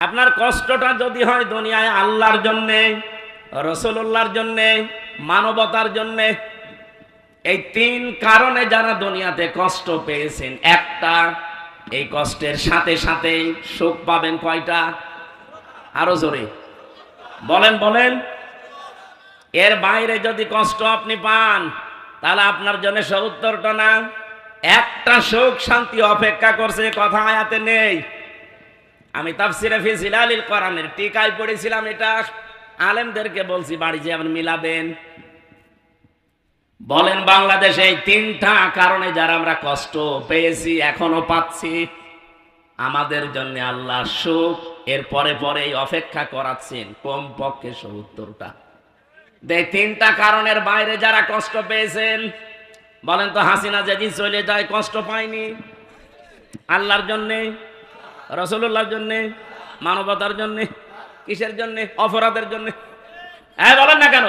আপনার কষ্টটা যদি হয় দুনিয়ায় আল্লাহর জন্যে, রাসূলুল্লাহর জন্যে, মানবতার জন্যে, এই তিন কারণে যারা দুনিয়াতে কষ্ট পেয়েছেন, একটা, এই কষ্টের সাথে সাথে সুখ পাবেন কয়টা? আরো জোরে বলেন বলেন। এর বাইরে যদি কষ্ট আপনি পান তাহলে আপনার জন্য ৭০টা না, একটা সুখ শান্তি অপেক্ষা করছে, কথা আয়াতে নেই। আমি তাফসিরে ফি জিলালিল কোরআনের টিকায় পড়েছিলাম, এটা আলেমদেরকে বলছি, বাড়ি যে আপনি মিলাবেন। বলেন বাংলাদেশে এই তিনটা কারণে যারা আমরা কষ্ট পেয়েছি এখনো পাচ্ছি, আমাদের জন্য আল্লাহ সুখ এর পরে পরেই অপেক্ষা করাচ্ছেন কমপক্ষে ৭০টা। এই তিনটা কারণের বাইরে যারা কষ্ট পেয়েছেন, বলেন তো হাসিনা যেদিন চলে যায় কষ্ট পায়নি? আল্লাহর জন্যে, রাসূলুল্লাহর জন্যে, মানবতার জন্যে, কিসের জন্যে? অপরাধের জন্যে। হ্যাঁ বলেন না কেন?